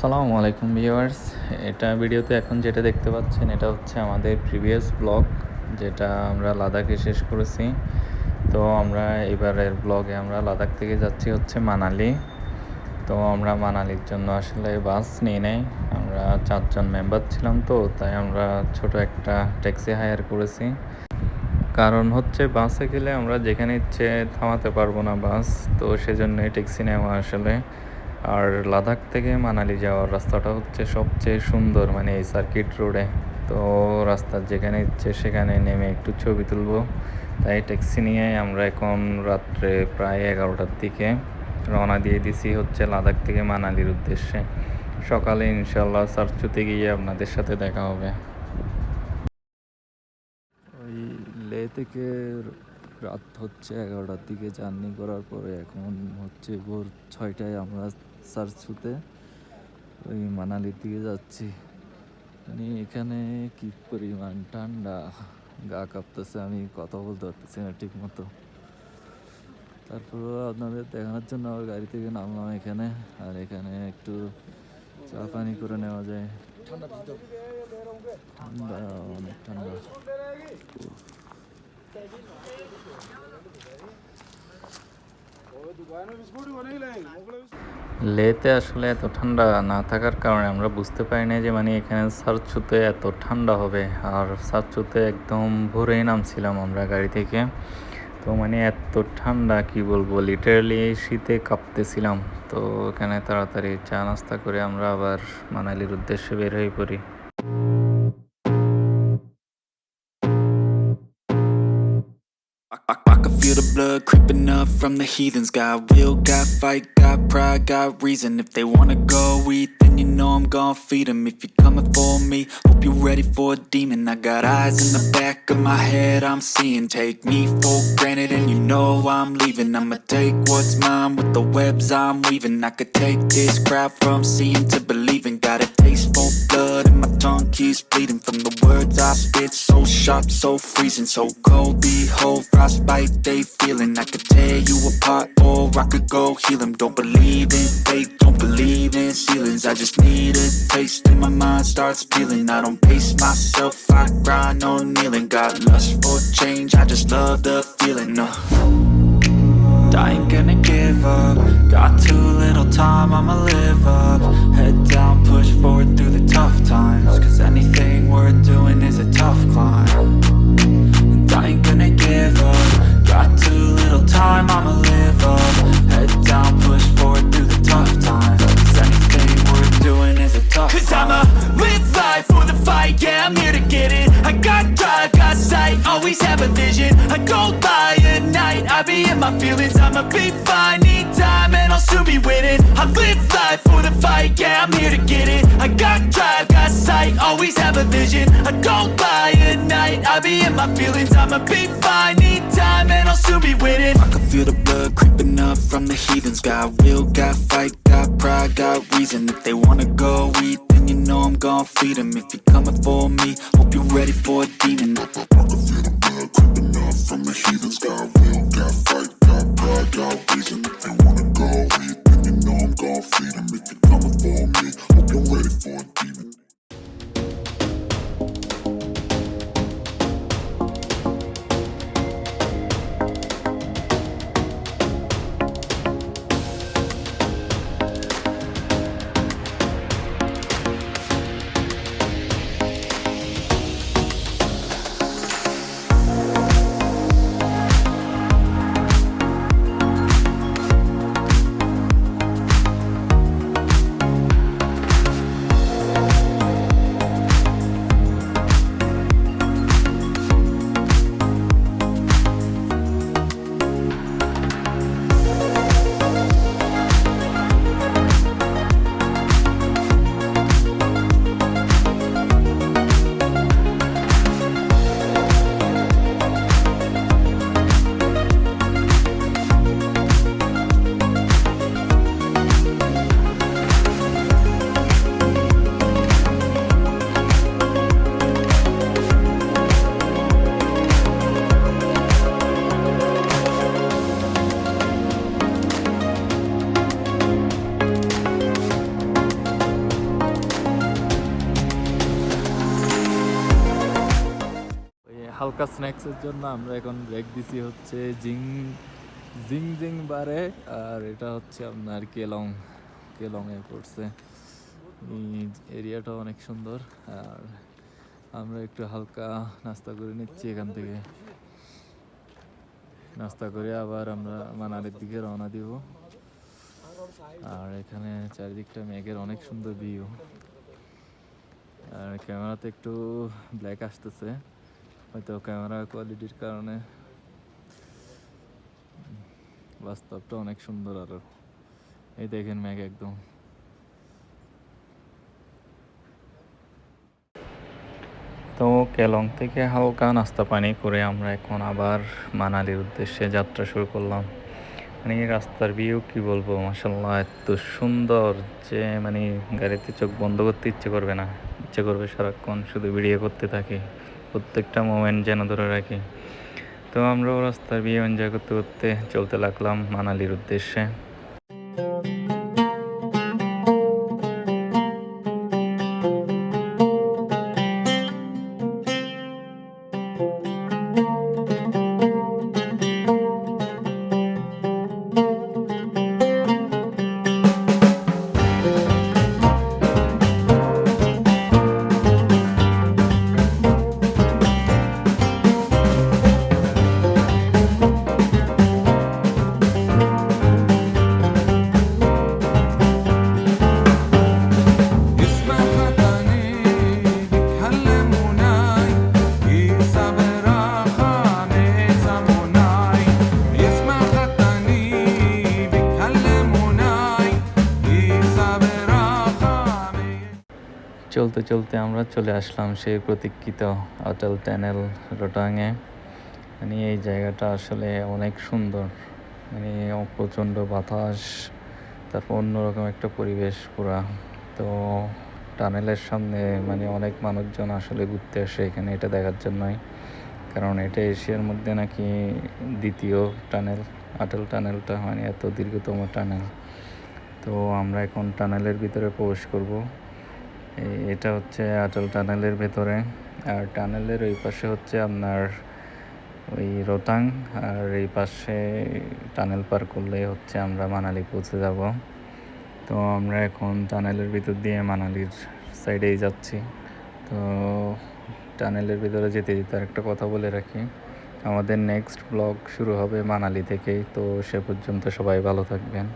আসসালামু আলাইকুম ভিউয়ার্স। এটা ভিডিওতে এখন যেটা দেখতে পাচ্ছেন এটা হচ্ছে আমাদের প্রিভিয়াস ব্লগ, যেটা আমরা লাদাখে শেষ করেছি। তো আমরা এবারের ব্লগে আমরা লাদাখ থেকে যাচ্ছি হচ্ছে মানালি। তো আমরা মানালির জন্য আসলে বাস নিয়ে নেই, আমরা 4জন মেম্বার ছিলাম, তো তাই আমরা ছোট একটা ট্যাক্সি হায়ার করেছি। কারণ হচ্ছে বাসে গেলে আমরা যেখানে ইচ্ছে থামাতে পারবো না বাস, তো সেজন্যই ট্যাক্সি নেওয়া আসলে। আর লাদাখ থেকে মানালি যাওয়ার রাস্তাটা হচ্ছে সবচেয়ে সুন্দর, মানে এই সার্কিট রোডে। তো রাস্তার যেখানে ইচ্ছে সেখানে নেমে একটু ছবি তুলবো, তাই ট্যাক্সি নিয়ে আমরা এখন রাত্রে প্রায় 11টার দিকে রওনা দিয়ে দিছি হচ্ছে লাদাখ থেকে মানালির উদ্দেশ্যে। সকালে ইনশাল্লাহ সারচুতে গিয়ে আপনাদের সাথে দেখা হবে। ওই লে থেকে রাত হচ্ছে 11টার দিকে জার্নি করার পরে এখন হচ্ছে ভোর 6টায় আমরা সারচুতে ওই মানালির দিকে যাচ্ছি। মানে এখানে কি পরিমাণ ঠান্ডা, গা কাঁপতেছে, আমি কথা বলতে পারতেছি না ঠিক মতো। তারপরও আপনাদের দেখানোর জন্য আবার গাড়ি থেকে নামলাম এখানে। আর এখানে একটু চা পানি করে নেওয়া যায়। ঠান্ডা, অনেক ঠান্ডা। লেতে আসলে এত ঠান্ডা না থাকার কারণে আমরা বুঝতে পারি না যে মানে এখানে সারচুতে এত ঠান্ডা হবে। আর সারচুতে একদম ভোরেই নামছিলাম আমরা গাড়ি থেকে, তো মানে এত ঠান্ডা কি বলবো, লিটারালি শীতে কাঁপতেছিলাম। তো এখানে তাড়াতাড়ি চা নাস্তা করে আমরা আবার মানালির উদ্দেশ্যে বের হয়ে পড়ি। I can feel the blood creeping up from the heathens. Got will, got fight, got pride, got reason. If they wanna go eat, then you know I'm gon' feed them. If you're coming for me, hope you're ready for a demon. I got eyes in the back of my head, I'm seeing. Take me for granted and you know I'm leaving. I'ma take what's mine with the webs I'm weaving. I could take this crowd from seeing to believing. Got a taste for blood and my tongue keeps bleeding. From the words I spit, so sharp, so freezing. So cold, behold, frostbite they feeling. I could tear you apart or I could go heal them. Don't believe in fate, don't believe in ceilings. I just need a taste and my mind starts peeling. I don't pace myself, I grind on kneeling. Got lust for change, I just love the feeling. I ain't gonna give up. Got too little time, I'ma live up. Head down, push forward through the tough times. Cause anything worth doing is a tough climb. And I ain't gonna give up. Got too little time, I'ma live up. Head down, push forward through the tough times. Cause anything worth doing is a tough climb. Cause I'ma live life for the fight, yeah, I'm here to get it. I got drive, got sight, always have a vision. I go by at night, I be in my feelings. I'ma be fine, need time and I'll soon be winning. I live life for the fight, yeah, I'm here to get it. I got drive, got sight, always have a vision. I go by at night, I be in my feelings. I'ma be fine, need time and I'll soon be winning. I can feel the blood creeping up from the heathens. Got will, got fight, got pride, got reason. If they wanna go eat, then you know I'm gon' feed them. If you're coming for me, hope you're ready for a demon. I can feel the blood creeping up from the heathens. Got will, got fight, got pride, got reason. If they wanna go eat, then you know I'm gon' feed them. If you're coming for me, hope you're ready for a demon. হালকা স্ন্যাক্সের জন্য আমরা এখন break দিছি হচ্ছে জিং বারে। আর এটা হচ্ছে আপনার কেলংয়ে পড়ছে। এই এরিয়াটা অনেক সুন্দর। আর আমরা একটু হালকা নাস্তা করে নিচ্ছি এখান থেকে। নাস্তা করে আবার আমরা মানালির দিকে রওনা দিব। আর এখানে চারিদিকটা মেঘের অনেক সুন্দর ভিউ। আর ক্যামেরাতে একটু ব্ল্যাক আসতেছে, হয়তো ক্যামেরা কোয়ালিটির কারণে। বাস্তবটা অনেক সুন্দর। আরো এই দেখেন মেঘ একদম। তো কেলং থেকে হালকা নাস্তা পানি করে আমরা এখন আবার মানালির উদ্দেশ্যে যাত্রা শুরু করলাম। মানে রাস্তার ভিউ কি বলবো, মাশাআল্লাহ এত সুন্দর যে মানে গাড়িতে চোখ বন্ধ করতে ইচ্ছে করবে না, ইচ্ছে করবে সারাক্ষণ শুধু ভিডিও করতে থাকি, প্রত্যেকটা মোমেন্ট যেন ধরে রাখি। তো আমরাও রাস্তার ভিউ এনজয় করতে করতে চলতে লাগলাম মানালির উদ্দেশ্যে। চলতে চলতে আমরা চলে আসলাম সেই প্রতীক্ষিত অটল টানেল রোটাংয়ে। মানে এই জায়গাটা আসলে অনেক সুন্দর। মানে প্রচণ্ড বাতাস, তারপর অন্যরকম একটা পরিবেশ পুরা। তো টানেলের সামনে মানে অনেক মানুষজন আসলে ঘুরতে আসে এখানে এটা দেখার জন্যই, কারণ এটা এশিয়ার মধ্যে নাকি দ্বিতীয় টানেল। অটল টানেলটা মানে এত দীর্ঘতম টানেল। তো আমরা এখন টানেলের ভিতরে প্রবেশ করব। এটা হচ্ছে অটল টানেলের ভেতরে। আর টানেলের ওই পাশে হচ্ছে আপনার ওই রোহতাং। আর এই পাশে টানেল পার করলে হচ্ছে আমরা মানালি পৌঁছে যাব। তো আমরা এখন টানেলের ভিতর দিয়ে মানালির সাইডেই যাচ্ছি। তো টানেলের ভিতরে যেতে যেতে আরেকটা কথা বলে রাখি, আমাদের নেক্সট ব্লগ শুরু হবে মানালি থেকেই। তো সে পর্যন্ত সবাই ভালো থাকবেন।